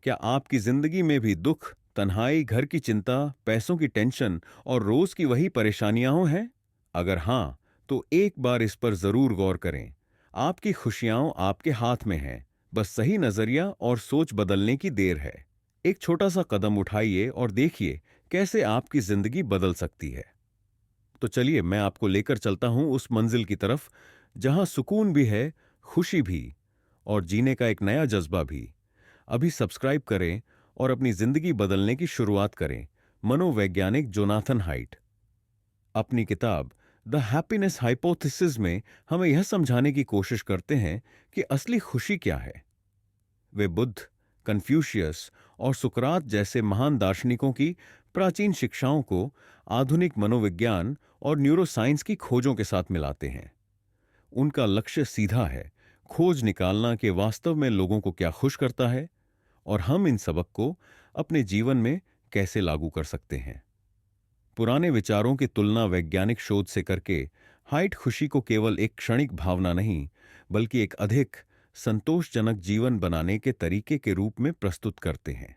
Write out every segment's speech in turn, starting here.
क्या आपकी जिंदगी में भी दुख, तन्हाई, घर की चिंता, पैसों की टेंशन और रोज की वही परेशानियां हैं? अगर हाँ, तो एक बार इस पर जरूर गौर करें। आपकी खुशियां आपके हाथ में हैं, बस सही नजरिया और सोच बदलने की देर है। एक छोटा सा कदम उठाइए और देखिए कैसे आपकी जिंदगी बदल सकती है। तो चलिए मैं आपको लेकर चलता हूं उस मंजिल की तरफ जहां सुकून भी है, खुशी भी और जीने का एक नया जज्बा भी। अभी सब्सक्राइब करें और अपनी जिंदगी बदलने की शुरुआत करें। मनोवैज्ञानिक जोनाथन हाइट अपनी किताब द हैप्पीनेस हाइपोथेसिस में हमें यह समझाने की कोशिश करते हैं कि असली खुशी क्या है। वे बुद्ध, कन्फ्यूशियस और सुकरात जैसे महान दार्शनिकों की प्राचीन शिक्षाओं को आधुनिक मनोविज्ञान और न्यूरोसाइंस की खोजों के साथ मिलाते हैं। उनका लक्ष्य सीधा है, खोज निकालना कि वास्तव में लोगों को क्या खुश करता है और हम इन सबक को अपने जीवन में कैसे लागू कर सकते हैं। पुराने विचारों की तुलना वैज्ञानिक शोध से करके हाइट खुशी को केवल एक क्षणिक भावना नहीं, बल्कि एक अधिक संतोषजनक जीवन बनाने के तरीके के रूप में प्रस्तुत करते हैं।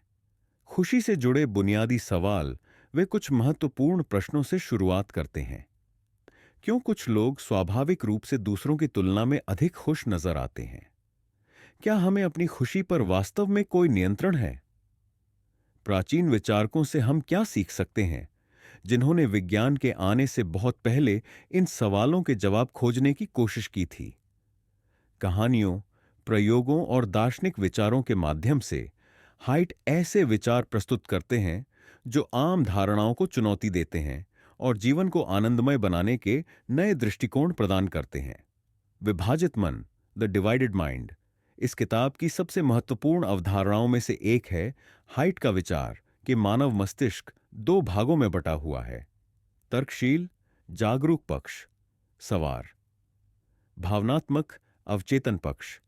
खुशी से जुड़े बुनियादी सवाल वे कुछ महत्वपूर्ण प्रश्नों से शुरुआत करते हैं। क्यों कुछ लोग स्वाभाविक रूप से दूसरों की तुलना में अधिक खुश नजर आते हैं? क्या हमें अपनी खुशी पर वास्तव में कोई नियंत्रण है? प्राचीन विचारकों से हम क्या सीख सकते हैं, जिन्होंने विज्ञान के आने से बहुत पहले इन सवालों के जवाब खोजने की कोशिश की थी? कहानियों, प्रयोगों और दार्शनिक विचारों के माध्यम से हाइट ऐसे विचार प्रस्तुत करते हैं जो आम धारणाओं को चुनौती देते हैं और जीवन को आनंदमय बनाने के नए दृष्टिकोण प्रदान करते हैं। विभाजित मन, द डिवाइडेड माइंड, इस किताब की सबसे महत्वपूर्ण अवधारणाओं में से एक है। हाइट का विचार कि मानव मस्तिष्क दो भागों में बटा हुआ है: तर्कशील, जागरूक पक्ष, सवार; भावनात्मक, अवचेतन पक्ष,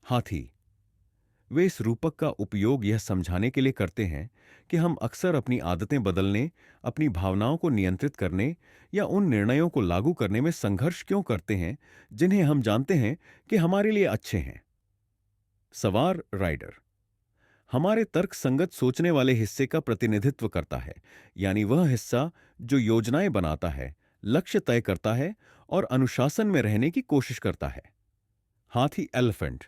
हाथी। वे इस रूपक का उपयोग यह समझाने के लिए करते हैं कि हम अक्सर अपनी आदतें बदलने, अपनी भावनाओं को नियंत्रित करने या उन निर्णयों को लागू करने में संघर्ष क्यों करते हैं जिन्हें हम जानते हैं कि हमारे लिए अच्छे हैं। सवार, राइडर, हमारे तर्क संगत सोचने वाले हिस्से का प्रतिनिधित्व करता है, यानी वह हिस्सा जो योजनाएं बनाता है, लक्ष्य तय करता है और अनुशासन में रहने की कोशिश करता है। हाथी, एलिफेंट,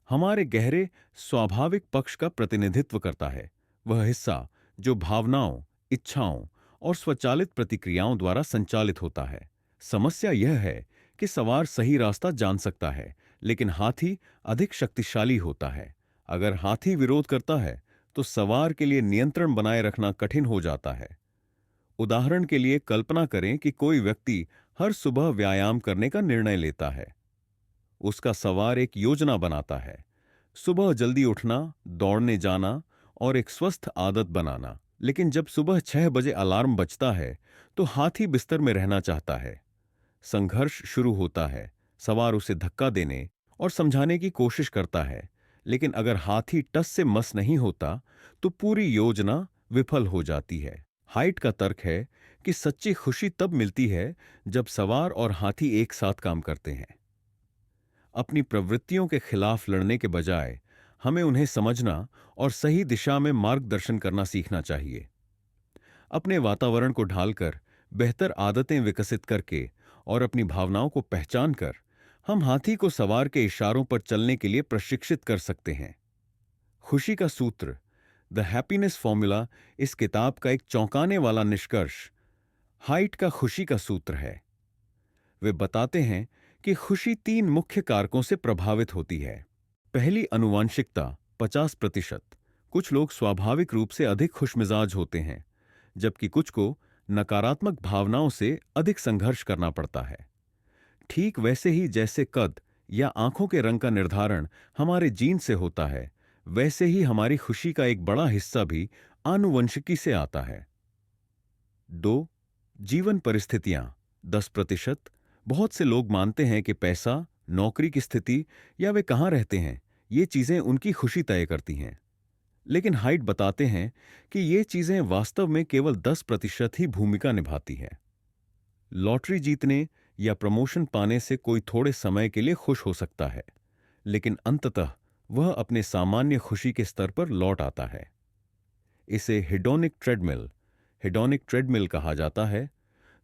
हमारे गहरे स्वाभाविक पक्ष का प्रतिनिधित्व करता है, वह हिस्सा जो भावनाओं, इच्छाओं और स्वचालित प्रतिक्रियाओं द्वारा संचालित होता है। समस्या यह है कि सवार सही रास्ता जान सकता है, लेकिन हाथी अधिक शक्तिशाली होता है। अगर हाथी विरोध करता है तो सवार के लिए नियंत्रण बनाए रखना कठिन हो जाता है। उदाहरण के लिए कल्पना करें कि कोई व्यक्ति हर सुबह व्यायाम करने का निर्णय लेता है। उसका सवार एक योजना बनाता है: सुबह जल्दी उठना, दौड़ने जाना और एक स्वस्थ आदत बनाना। लेकिन जब सुबह 6 बजे अलार्म बजता है तो हाथी बिस्तर में रहना चाहता है। संघर्ष शुरू होता है। सवार उसे धक्का देने और समझाने की कोशिश करता है, लेकिन अगर हाथी टस से मस नहीं होता तो पूरी योजना विफल हो जाती है। हाइट का तर्क है कि सच्ची खुशी तब मिलती है जब सवार और हाथी एक साथ काम करते हैं। अपनी प्रवृत्तियों के खिलाफ लड़ने के बजाय हमें उन्हें समझना और सही दिशा में मार्गदर्शन करना सीखना चाहिए। अपने वातावरण को ढालकर, बेहतर आदतें विकसित करके और अपनी भावनाओं को पहचान कर हम हाथी को सवार के इशारों पर चलने के लिए प्रशिक्षित कर सकते हैं। खुशी का सूत्र, द हैप्पीनेस फॉर्मूला, इस किताब का एक चौंकाने वाला निष्कर्ष हाइट का खुशी का सूत्र है। वे बताते हैं कि खुशी 3 मुख्य कारकों से प्रभावित होती है। पहली, आनुवंशिकता, 50%। कुछ लोग स्वाभाविक रूप से अधिक खुशमिजाज होते हैं, जबकि कुछ को नकारात्मक भावनाओं से अधिक संघर्ष करना पड़ता है। ठीक वैसे ही जैसे कद या आंखों के रंग का निर्धारण हमारे जीन से होता है, वैसे ही हमारी खुशी का एक बड़ा हिस्सा भी आनुवंशिकी से आता है। 2, जीवन परिस्थितियां, 10%। बहुत से लोग मानते हैं कि पैसा, नौकरी की स्थिति या वे कहाँ रहते हैं, ये चीजें उनकी खुशी तय करती हैं। लेकिन हाइट बताते हैं कि ये चीजें वास्तव में केवल 10% ही भूमिका निभाती हैं। लॉटरी जीतने या प्रमोशन पाने से कोई थोड़े समय के लिए खुश हो सकता है, लेकिन अंततः वह अपने सामान्य खुशी के स्तर पर लौट आता है। इसे हिडोनिक ट्रेडमिल कहा जाता है,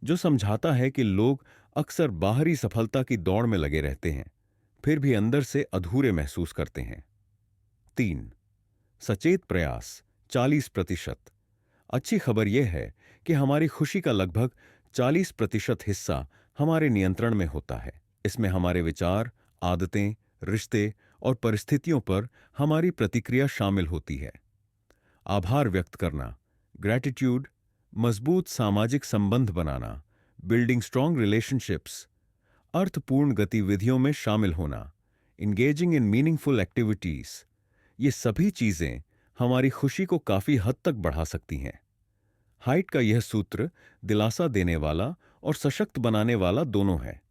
जो समझाता है कि लोग अक्सर बाहरी सफलता की दौड़ में लगे रहते हैं, फिर भी अंदर से अधूरे महसूस करते हैं। 3. सचेत प्रयास 40%। अच्छी खबर यह है कि हमारी खुशी का लगभग 40% हिस्सा हमारे नियंत्रण में होता है। इसमें हमारे विचार, आदतें, रिश्ते और परिस्थितियों पर हमारी प्रतिक्रिया शामिल होती है। आभार व्यक्त करना, ग्रैटिट्यूड, मजबूत सामाजिक संबंध बनाना, बिल्डिंग स्ट्रॉन्ग रिलेशनशिप्स, अर्थपूर्ण गतिविधियों में शामिल होना, इंगेजिंग इन मीनिंगफुल एक्टिविटीज, ये सभी चीजें हमारी खुशी को काफी हद तक बढ़ा सकती हैं। हाइट का यह सूत्र दिलासा देने वाला और सशक्त बनाने वाला दोनों है।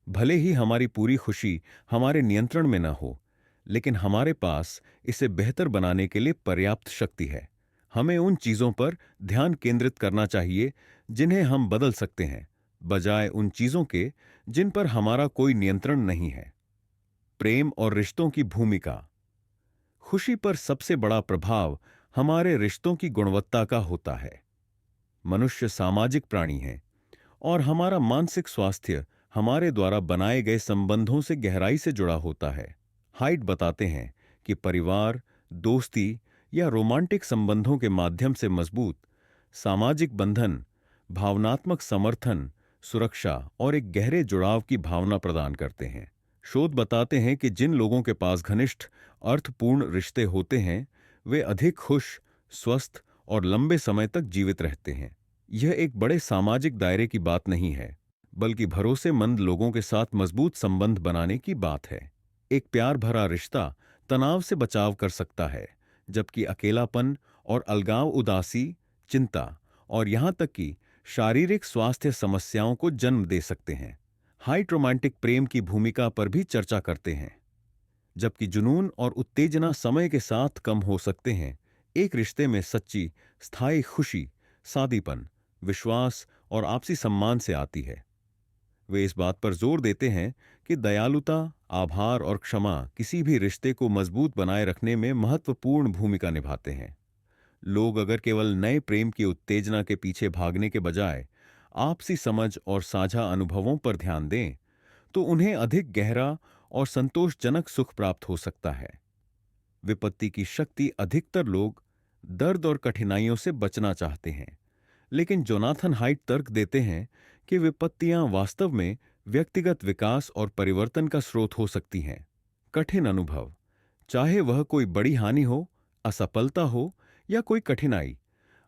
भले ही हमारी पूरी खुशी हमारे नियंत्रण में न हो, लेकिन हमारे पास इसे बेहतर बनाने के लिए पर्याप्त शक्ति है। हमें उन चीजों पर ध्यान केंद्रित करना चाहिए जिन्हें हम बदल सकते हैं, बजाय उन चीजों के जिन पर हमारा कोई नियंत्रण नहीं है। प्रेम और रिश्तों की भूमिका। खुशी पर सबसे बड़ा प्रभाव हमारे रिश्तों की गुणवत्ता का होता है। मनुष्य सामाजिक प्राणी है और हमारा मानसिक स्वास्थ्य हमारे द्वारा बनाए गए संबंधों से गहराई से जुड़ा होता है। हाइट बताते हैं कि परिवार, दोस्ती या रोमांटिक संबंधों के माध्यम से मजबूत सामाजिक बंधन भावनात्मक समर्थन, सुरक्षा और एक गहरे जुड़ाव की भावना प्रदान करते हैं। शोध बताते हैं कि जिन लोगों के पास घनिष्ठ, अर्थपूर्ण रिश्ते होते हैं, वे अधिक खुश, स्वस्थ और लंबे समय तक जीवित रहते हैं। यह एक बड़े सामाजिक दायरे की बात नहीं है, बल्कि भरोसेमंद लोगों के साथ मजबूत संबंध बनाने की बात है। एक प्यार भरा रिश्ता तनाव से बचाव कर सकता है, जबकि अकेलापन और अलगाव उदासी, चिंता और यहां तक कि शारीरिक स्वास्थ्य समस्याओं को जन्म दे सकते हैं। हाइट रोमांटिक प्रेम की भूमिका पर भी चर्चा करते हैं। जबकि जुनून और उत्तेजना समय के साथ कम हो सकते हैं, एक रिश्ते में सच्ची, स्थायी खुशी सादीपन, विश्वास और आपसी सम्मान से आती है। वे इस बात पर जोर देते हैं कि दयालुता, आभार और क्षमा किसी भी रिश्ते को मजबूत बनाए रखने में महत्वपूर्ण भूमिका निभाते हैं। लोग अगर केवल नए प्रेम की उत्तेजना के पीछे भागने के बजाय आपसी समझ और साझा अनुभवों पर ध्यान दें, तो उन्हें अधिक गहरा और संतोषजनक सुख प्राप्त हो सकता है। विपत्ति की शक्ति। अधिकतर लोग दर्द और कठिनाइयों से बचना चाहते हैं, लेकिन जोनाथन हाइट तर्क देते हैं कि विपत्तियां वास्तव में व्यक्तिगत विकास और परिवर्तन का स्रोत हो सकती हैं। कठिन अनुभव, चाहे वह कोई बड़ी हानि हो, असफलता हो या कोई कठिनाई,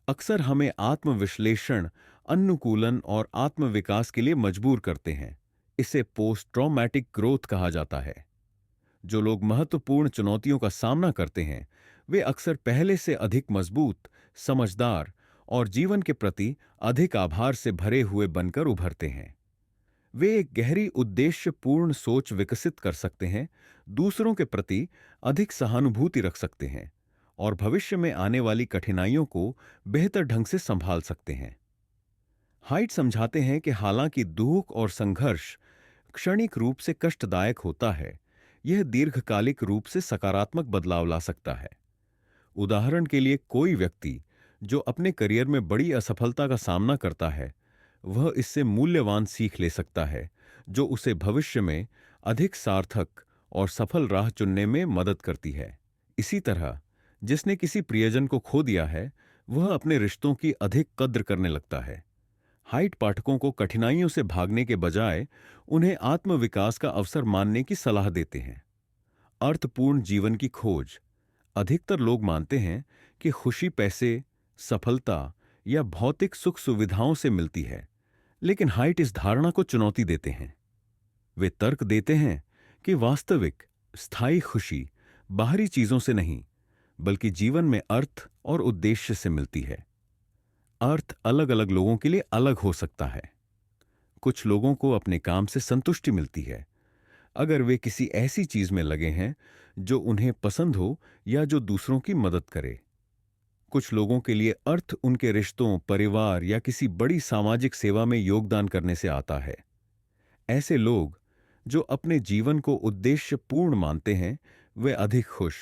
अक्सर हमें आत्मविश्लेषण, अनुकूलन और आत्मविकास के लिए मजबूर करते हैं। इसे पोस्ट ट्रॉमेटिक ग्रोथ कहा जाता है। जो लोग महत्वपूर्ण चुनौतियों का सामना करते हैं, वे अक्सर पहले से अधिक मजबूत, समझदार और जीवन के प्रति अधिक आभार से भरे हुए बनकर उभरते हैं। वे एक गहरी उद्देश्यपूर्ण सोच विकसित कर सकते हैं, दूसरों के प्रति अधिक सहानुभूति रख सकते हैं और भविष्य में आने वाली कठिनाइयों को बेहतर ढंग से संभाल सकते हैं। हाइट समझाते हैं कि हालांकि दुख और संघर्ष क्षणिक रूप से कष्टदायक होता है, यह दीर्घकालिक रूप से सकारात्मक बदलाव ला सकता है। उदाहरण के लिए, कोई व्यक्ति जो अपने करियर में बड़ी असफलता का सामना करता है, वह इससे मूल्यवान सीख ले सकता है, जो उसे भविष्य में अधिक सार्थक और सफल राह चुनने में मदद करती है। इसी तरह, जिसने किसी प्रियजन को खो दिया है, वह अपने रिश्तों की अधिक कद्र करने लगता है। हाइट पाठकों को कठिनाइयों से भागने के बजाय उन्हें आत्मविकास का अवसर मानने की सलाह देते हैं। अर्थपूर्ण जीवन की खोज। अधिकतर लोग मानते हैं कि खुशी पैसे, सफलता या भौतिक सुख सुविधाओं से मिलती है, लेकिन हाइट इस धारणा को चुनौती देते हैं। वे तर्क देते हैं कि वास्तविक, स्थायी खुशी बाहरी चीजों से नहीं, बल्कि जीवन में अर्थ और उद्देश्य से मिलती है। अर्थ अलग अलग लोगों के लिए अलग हो सकता है। कुछ लोगों को अपने काम से संतुष्टि मिलती है, अगर वे किसी ऐसी चीज में लगे हैं जो उन्हें पसंद हो या जो दूसरों की मदद करे। कुछ लोगों के लिए अर्थ उनके रिश्तों, परिवार या किसी बड़ी सामाजिक सेवा में योगदान करने से आता है। ऐसे लोग जो अपने जीवन को उद्देश्यपूर्ण मानते हैं, वे अधिक खुश,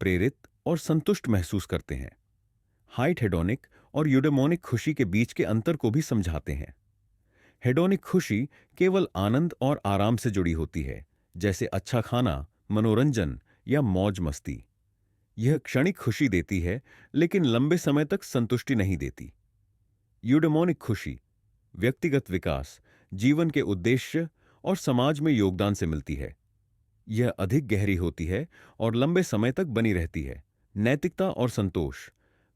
प्रेरित और संतुष्ट महसूस करते हैं। हाइट हेडोनिक और यूडेमोनिक खुशी के बीच के अंतर को भी समझाते हैं। हेडोनिक खुशी केवल आनंद और आराम से जुड़ी होती है, जैसे अच्छा खाना, मनोरंजन या मौज मस्ती। यह क्षणिक खुशी देती है, लेकिन लंबे समय तक संतुष्टि नहीं देती। यूडेमोनिक खुशी व्यक्तिगत विकास, जीवन के उद्देश्य और समाज में योगदान से मिलती है। यह अधिक गहरी होती है और लंबे समय तक बनी रहती है। नैतिकता और संतोष।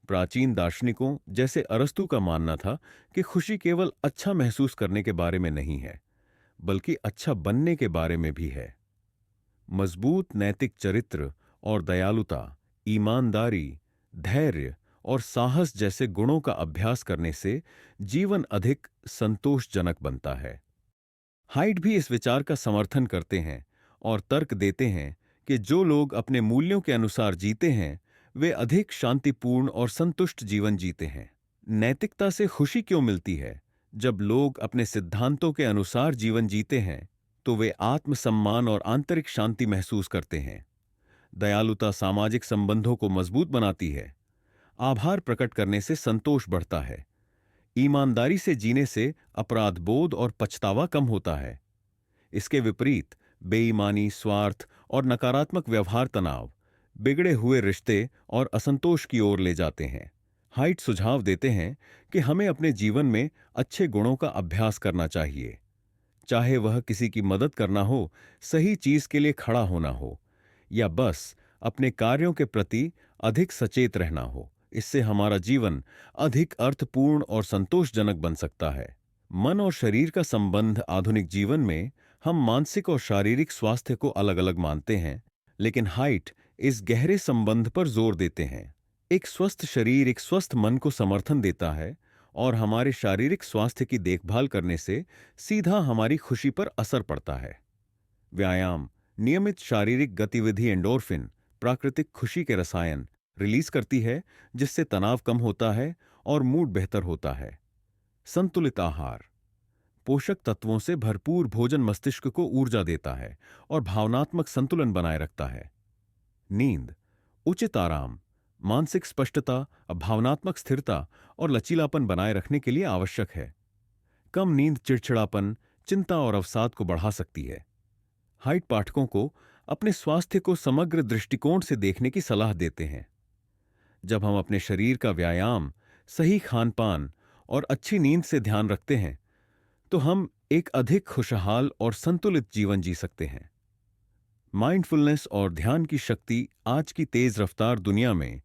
प्राचीन दार्शनिकों जैसे अरस्तू का मानना था कि खुशी केवल अच्छा महसूस करने के बारे में नहीं है, बल्कि अच्छा बनने के बारे में भी है। मजबूत नैतिक चरित्र और दयालुता, ईमानदारी, धैर्य और साहस जैसे गुणों का अभ्यास करने से जीवन अधिक संतोषजनक बनता है। हाइड भी इस विचार का समर्थन करते हैं और तर्क देते हैं कि जो लोग अपने मूल्यों के अनुसार जीते हैं, वे अधिक शांतिपूर्ण और संतुष्ट जीवन जीते हैं। नैतिकता से खुशी क्यों मिलती है? जब लोग अपने सिद्धांतों के अनुसार जीवन जीते हैं, तो वे आत्मसम्मान और आंतरिक शांति महसूस करते हैं। दयालुता सामाजिक संबंधों को मजबूत बनाती है। आभार प्रकट करने से संतोष बढ़ता है। ईमानदारी से जीने से अपराध बोध और पछतावा कम होता है। इसके विपरीत बेईमानी, स्वार्थ और नकारात्मक व्यवहार तनाव, बिगड़े हुए रिश्ते और असंतोष की ओर ले जाते हैं। हाइट सुझाव देते हैं कि हमें अपने जीवन में अच्छे गुणों का अभ्यास करना चाहिए, चाहे वह किसी की मदद करना हो, सही चीज के लिए खड़ा होना हो, या बस अपने कार्यों के प्रति अधिक सचेत रहना हो। इससे हमारा जीवन अधिक अर्थपूर्ण और संतोषजनक बन सकता है। मन और शरीर का संबंध। आधुनिक जीवन में हम मानसिक और शारीरिक स्वास्थ्य को अलग अलग मानते हैं, लेकिन हाइट इस गहरे संबंध पर जोर देते हैं। एक स्वस्थ शरीर एक स्वस्थ मन को समर्थन देता है और हमारे शारीरिक स्वास्थ्य की देखभाल करने से सीधा हमारी खुशी पर असर पड़ता है। व्यायाम, नियमित शारीरिक गतिविधि एंडोर्फिन, प्राकृतिक खुशी के रसायन रिलीज करती है, जिससे तनाव कम होता है और मूड बेहतर होता है। संतुलित आहार, पोषक तत्वों से भरपूर भोजन मस्तिष्क को ऊर्जा देता है और भावनात्मक संतुलन बनाए रखता है। नींद, उचित आराम, मानसिक स्पष्टता, भावनात्मक स्थिरता और लचीलापन बनाए रखने के लिए आवश्यक है। कम नींद चिड़चिड़ापन, चिंता और अवसाद को बढ़ा सकती है। हाइट पाठकों को अपने स्वास्थ्य को समग्र दृष्टिकोण से देखने की सलाह देते हैं। जब हम अपने शरीर का व्यायाम, सही खानपान और अच्छी नींद से ध्यान रखते हैं, तो हम एक अधिक खुशहाल और संतुलित जीवन जी सकते हैं। माइंडफुलनेस और ध्यान की शक्ति। आज की तेज रफ्तार दुनिया में,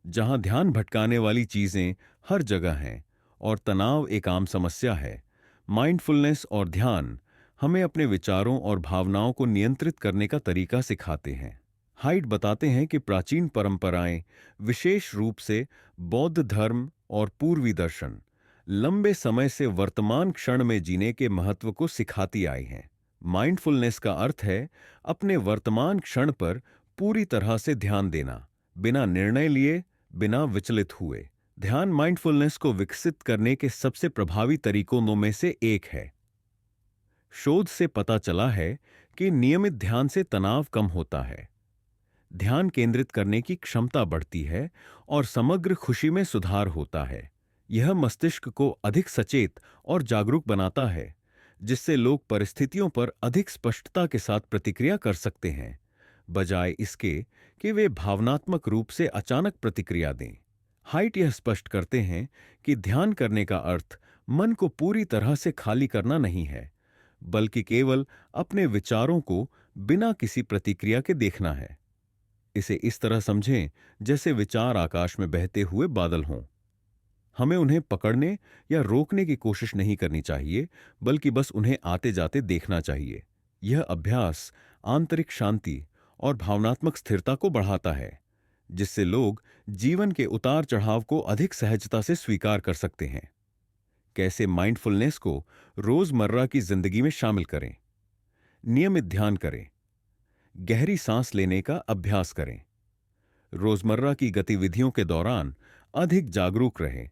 जहां ध्यान भटकाने वाली चीजें हर जगह हैं और तनाव एक आम समस्या है, माइंडफुलनेस और ध्यान हमें अपने विचारों और भावनाओं को नियंत्रित करने का तरीका सिखाते हैं। हाइट बताते हैं कि प्राचीन परंपराएं, विशेष रूप से बौद्ध धर्म और पूर्वी दर्शन, लंबे समय से वर्तमान क्षण में जीने के महत्व को सिखाती आई हैं। माइंडफुलनेस का अर्थ है अपने वर्तमान क्षण पर पूरी तरह से ध्यान देना, बिना निर्णय लिए, बिना विचलित हुए। ध्यान माइंडफुलनेस को विकसित करने के सबसे प्रभावी तरीकों में से एक है। शोध से पता चला है कि नियमित ध्यान से तनाव कम होता है, ध्यान केंद्रित करने की क्षमता बढ़ती है और समग्र खुशी में सुधार होता है। यह मस्तिष्क को अधिक सचेत और जागरूक बनाता है, जिससे लोग परिस्थितियों पर अधिक स्पष्टता के साथ प्रतिक्रिया कर सकते हैं, बजाय इसके कि वे भावनात्मक रूप से अचानक प्रतिक्रिया दें। हाइट यह स्पष्ट करते हैं कि ध्यान करने का अर्थ मन को पूरी तरह से खाली करना नहीं है, बल्कि केवल अपने विचारों को बिना किसी प्रतिक्रिया के देखना है। इसे इस तरह समझें जैसे विचार आकाश में बहते हुए बादल हों। हमें उन्हें पकड़ने या रोकने की कोशिश नहीं करनी चाहिए, बल्कि बस उन्हें आते जाते देखना चाहिए। यह अभ्यास आंतरिक शांति और भावनात्मक स्थिरता को बढ़ाता है, जिससे लोग जीवन के उतार चढ़ाव को अधिक सहजता से स्वीकार कर सकते हैं। कैसे माइंडफुलनेस को रोजमर्रा की जिंदगी में शामिल करें? नियमित ध्यान करें, गहरी सांस लेने का अभ्यास करें, रोजमर्रा की गतिविधियों के दौरान अधिक जागरूक रहें,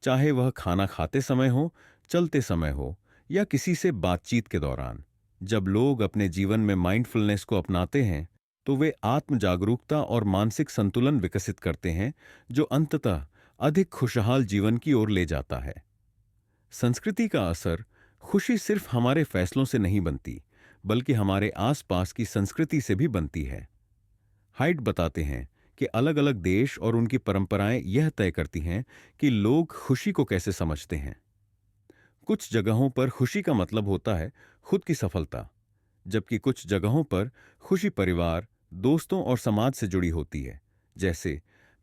चाहे वह खाना खाते समय हो, चलते समय हो या किसी से बातचीत के दौरान। जब लोग अपने जीवन में माइंडफुलनेस को अपनाते हैं, तो वे आत्म जागरूकता और मानसिक संतुलन विकसित करते हैं, जो अंततः अधिक खुशहाल जीवन की ओर ले जाता है। संस्कृति का असर खुशी सिर्फ हमारे फैसलों से नहीं बनती, बल्कि हमारे आसपास की संस्कृति से भी बनती है। हाइट बताते हैं कि अलग अलग देश और उनकी परंपराएं यह तय करती हैं कि लोग खुशी को कैसे समझते हैं। कुछ जगहों पर खुशी का मतलब होता है खुद की सफलता, जबकि कुछ जगहों पर खुशी परिवार, दोस्तों और समाज से जुड़ी होती है। जैसे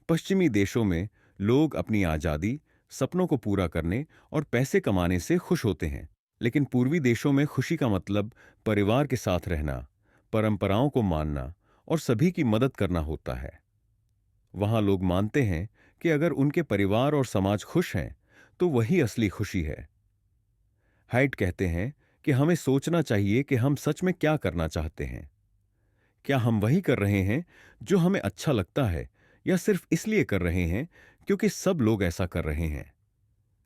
पश्चिमी देशों में लोग अपनी आज़ादी, सपनों को पूरा करने और पैसे कमाने से खुश होते हैं, लेकिन पूर्वी देशों में खुशी का मतलब परिवार के साथ रहना, परंपराओं को मानना और सभी की मदद करना होता है। वहां लोग मानते हैं कि अगर उनके परिवार और समाज खुश हैं, तो वही असली खुशी है। हाइट कहते हैं कि हमें सोचना चाहिए कि हम सच में क्या करना चाहते हैं। क्या हम वही कर रहे हैं जो हमें अच्छा लगता है, या सिर्फ इसलिए कर रहे हैं क्योंकि सब लोग ऐसा कर रहे हैं?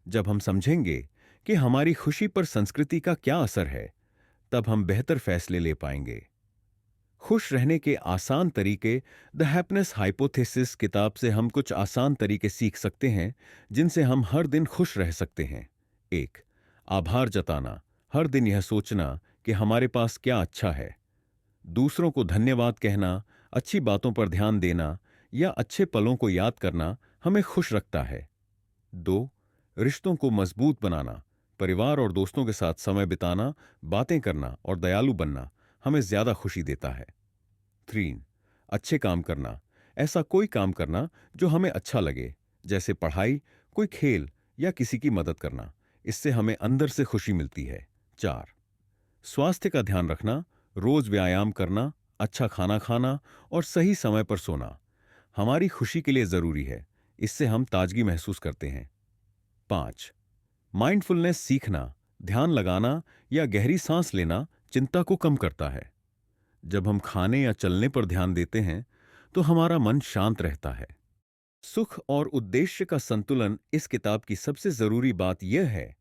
जब हम समझेंगे कि हमारी खुशी पर संस्कृति का क्या असर है, तब हम बेहतर फैसले ले पाएंगे। खुश रहने के आसान तरीके, द हैप्पीनेस हाइपोथेसिस किताब से हम कुछ आसान तरीके सीख सकते हैं जिनसे हम हर दिन खुश रह सकते हैं। 1. आभार जताना। हर दिन यह सोचना कि हमारे पास क्या अच्छा है। दूसरों को धन्यवाद कहना, अच्छी बातों पर ध्यान देना या अच्छे पलों को याद करना हमें खुश रखता है। 2. रिश्तों को मजबूत बनाना। परिवार और दोस्तों के साथ समय बिताना, बातें करना और दयालु बनना हमें ज्यादा खुशी देता है। 3. अच्छे काम करना। ऐसा कोई काम करना जो हमें अच्छा लगे, जैसे पढ़ाई, कोई खेल या किसी की मदद करना। इससे हमें अंदर से खुशी मिलती है। 4. स्वास्थ्य का ध्यान रखना। रोज व्यायाम करना, अच्छा खाना खाना और सही समय पर सोना हमारी खुशी के लिए जरूरी है। इससे हम ताजगी महसूस करते हैं। 5. माइंडफुलनेस सीखना। ध्यान लगाना या गहरी सांस लेना चिंता को कम करता है। जब हम खाने या चलने पर ध्यान देते हैं, तो हमारा मन शांत रहता है। सुख और उद्देश्य का संतुलन। इस किताब की सबसे जरूरी बात यह है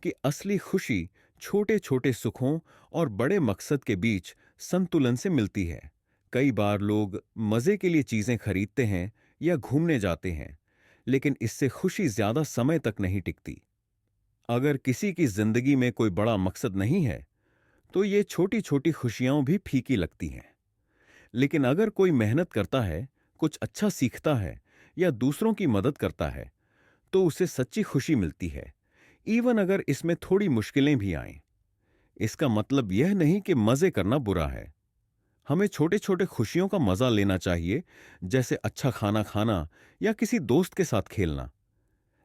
कि असली खुशी छोटे छोटे सुखों और बड़े मकसद के बीच संतुलन से मिलती है। कई बार लोग मजे के लिए चीजें खरीदते हैं या घूमने जाते हैं, लेकिन इससे खुशी ज्यादा समय तक नहीं टिकती। अगर किसी की जिंदगी में कोई बड़ा मकसद नहीं है, तो ये छोटी छोटी खुशियां भी फीकी लगती हैं। लेकिन अगर कोई मेहनत करता है, कुछ अच्छा सीखता है या दूसरों की मदद करता है, तो उसे सच्ची खुशी मिलती है, इवन अगर इसमें थोड़ी मुश्किलें भी आएं। इसका मतलब यह नहीं कि मजे करना बुरा है। हमें छोटे छोटे खुशियों का मजा लेना चाहिए, जैसे अच्छा खाना खाना या किसी दोस्त के साथ खेलना।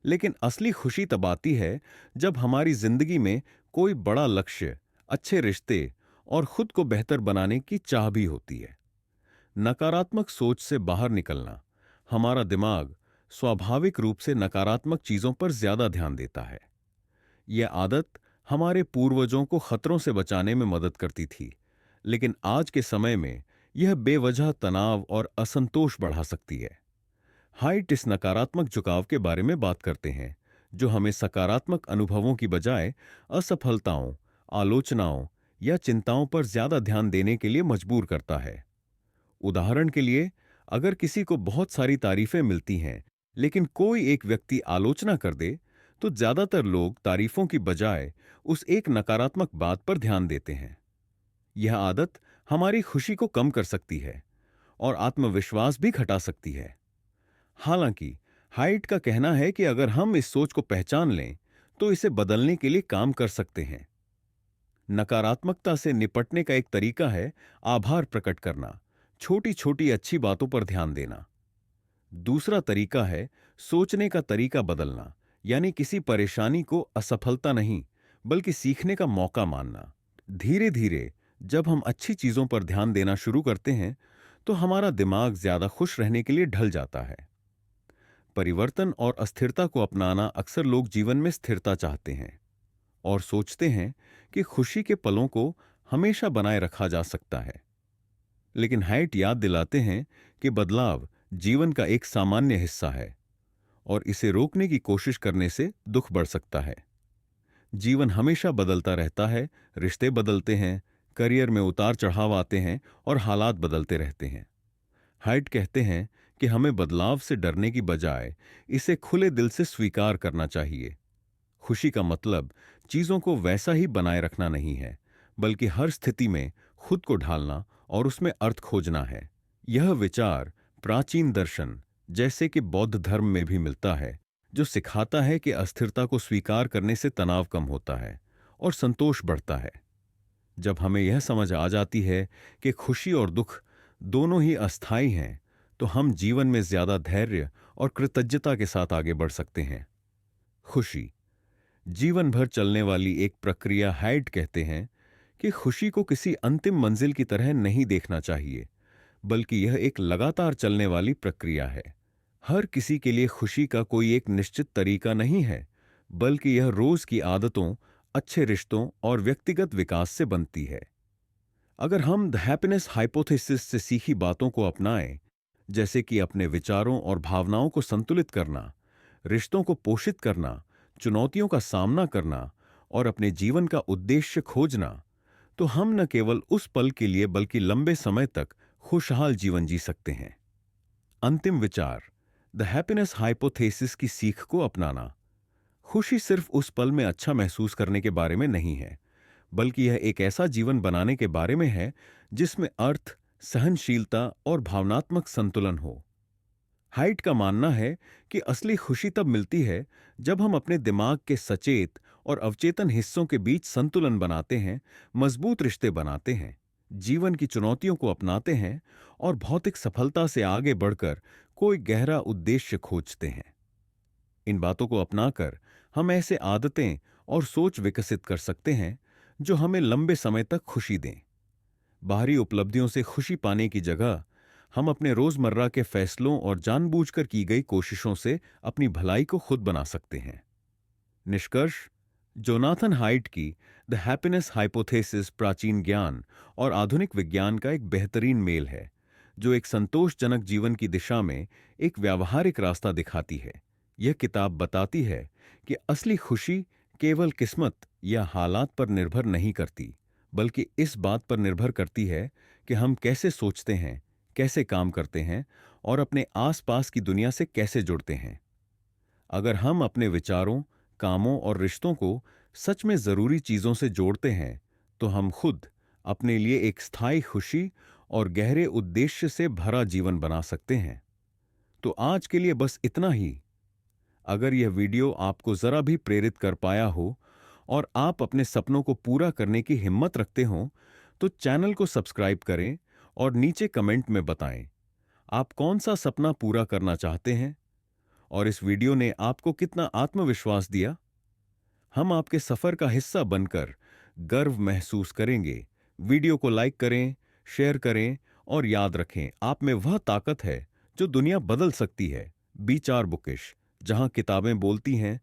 लेकिन असली खुशी तब आती है जब हमारी जिंदगी में कोई बड़ा लक्ष्य, अच्छे रिश्ते और खुद को बेहतर बनाने की चाह भी होती है। नकारात्मक सोच से बाहर निकलना। हमारा दिमाग स्वाभाविक रूप से नकारात्मक चीजों पर ज्यादा ध्यान देता है। यह आदत हमारे पूर्वजों को खतरों से बचाने में मदद करती थी, लेकिन आज के समय में यह बेवजह तनाव और असंतोष बढ़ा सकती है। हाइट इस नकारात्मक झुकाव के बारे में बात करते हैं, जो हमें सकारात्मक अनुभवों की बजाय असफलताओं, आलोचनाओं या चिंताओं पर ज्यादा ध्यान देने के लिए मजबूर करता है। उदाहरण के लिए, अगर किसी को बहुत सारी तारीफें मिलती हैं, लेकिन कोई एक व्यक्ति आलोचना कर दे, तो ज्यादातर लोग तारीफों की बजाय उस एक नकारात्मक बात पर ध्यान देते हैं। यह आदत हमारी खुशी को कम कर सकती है और आत्मविश्वास भी घटा सकती है। हालांकि हाइट का कहना है कि अगर हम इस सोच को पहचान लें, तो इसे बदलने के लिए काम कर सकते हैं। नकारात्मकता से निपटने का एक तरीका है आभार प्रकट करना, छोटी छोटी अच्छी बातों पर ध्यान देना। दूसरा तरीका है सोचने का तरीका बदलना, यानी किसी परेशानी को असफलता नहीं, बल्कि सीखने का मौका मानना। धीरे धीरे जब हम अच्छी चीजों पर ध्यान देना शुरू करते हैं, तो हमारा दिमाग ज्यादा खुश रहने के लिए ढल जाता है। परिवर्तन और अस्थिरता को अपनाना। अक्सर लोग जीवन में स्थिरता चाहते हैं और सोचते हैं कि खुशी के पलों को हमेशा बनाए रखा जा सकता है। लेकिन हाइट याद दिलाते हैं कि बदलाव जीवन का एक सामान्य हिस्सा है और इसे रोकने की कोशिश करने से दुख बढ़ सकता है। जीवन हमेशा बदलता रहता है, रिश्ते बदलते हैं, करियर में उतार चढ़ाव आते हैं और हालात बदलते रहते हैं। हाइट कहते हैं कि हमें बदलाव से डरने की बजाय इसे खुले दिल से स्वीकार करना चाहिए। खुशी का मतलब चीजों को वैसा ही बनाए रखना नहीं है, बल्कि हर स्थिति में खुद को ढालना और उसमें अर्थ खोजना है। यह विचार प्राचीन दर्शन जैसे कि बौद्ध धर्म में भी मिलता है, जो सिखाता है कि अस्थिरता को स्वीकार करने से तनाव कम होता है और संतोष बढ़ता है। जब हमें यह समझ आ जाती है कि खुशी और दुख दोनों ही अस्थायी हैं, तो हम जीवन में ज्यादा धैर्य और कृतज्ञता के साथ आगे बढ़ सकते हैं। खुशी जीवन भर चलने वाली एक प्रक्रिया। हाइड कहते हैं कि खुशी को किसी अंतिम मंजिल की तरह नहीं देखना चाहिए, बल्कि यह एक लगातार चलने वाली प्रक्रिया है। हर किसी के लिए खुशी का कोई एक निश्चित तरीका नहीं है, बल्कि यह रोज की आदतों, अच्छे रिश्तों और व्यक्तिगत विकास से बनती है। अगर हम द हैप्पीनेस हाइपोथेसिस से सीखी बातों को अपनाएं, जैसे कि अपने विचारों और भावनाओं को संतुलित करना, रिश्तों को पोषित करना, चुनौतियों का सामना करना और अपने जीवन का उद्देश्य खोजना, तो हम न केवल उस पल के लिए बल्कि लंबे समय तक खुशहाल जीवन जी सकते हैं। अंतिम विचार, द हैप्पीनेस हाइपोथेसिस की सीख को अपनाना। खुशी सिर्फ उस पल में अच्छा महसूस करने के बारे में नहीं है, बल्कि यह एक ऐसा जीवन बनाने के बारे में है जिसमें अर्थ, सहनशीलता और भावनात्मक संतुलन हो। हाइट का मानना है कि असली खुशी तब मिलती है जब हम अपने दिमाग के सचेत और अवचेतन हिस्सों के बीच संतुलन बनाते हैं, मजबूत रिश्ते बनाते हैं, जीवन की चुनौतियों को अपनाते हैं और भौतिक सफलता से आगे बढ़कर कोई गहरा उद्देश्य खोजते हैं। इन बातों को अपनाकर हम ऐसे आदतें और सोच विकसित कर सकते हैं जो हमें लंबे समय तक खुशी दें। बाहरी उपलब्धियों से खुशी पाने की जगह हम अपने रोजमर्रा के फैसलों और जानबूझकर की गई कोशिशों से अपनी भलाई को खुद बना सकते हैं। निष्कर्ष, जोनाथन हाइट की द हैप्पीनेस हाइपोथेसिस प्राचीन ज्ञान और आधुनिक विज्ञान का एक बेहतरीन मेल है, जो एक संतोषजनक जीवन की दिशा में एक व्यावहारिक रास्ता दिखाती है। यह किताब बताती है कि असली खुशी केवल किस्मत या हालात पर निर्भर नहीं करती, बल्कि इस बात पर निर्भर करती है कि हम कैसे सोचते हैं, कैसे काम करते हैं और अपने आसपास की दुनिया से कैसे जुड़ते हैं। अगर हम अपने विचारों, कामों और रिश्तों को सच में जरूरी चीजों से जोड़ते हैं, तो हम खुद अपने लिए एक स्थायी खुशी और गहरे उद्देश्य से भरा जीवन बना सकते हैं। तो आज के लिए बस इतना ही। अगर यह वीडियो आपको जरा भी प्रेरित कर पाया हो और आप अपने सपनों को पूरा करने की हिम्मत रखते हो, तो चैनल को सब्सक्राइब करें और नीचे कमेंट में बताएं आप कौन सा सपना पूरा करना चाहते हैं और इस वीडियो ने आपको कितना आत्मविश्वास दिया। हम आपके सफर का हिस्सा बनकर गर्व महसूस करेंगे। वीडियो को लाइक करें, शेयर करें और याद रखें, आप में वह ताकत है जो दुनिया बदल सकती है। बी 4 बुकिश, जहां किताबें बोलती हैं,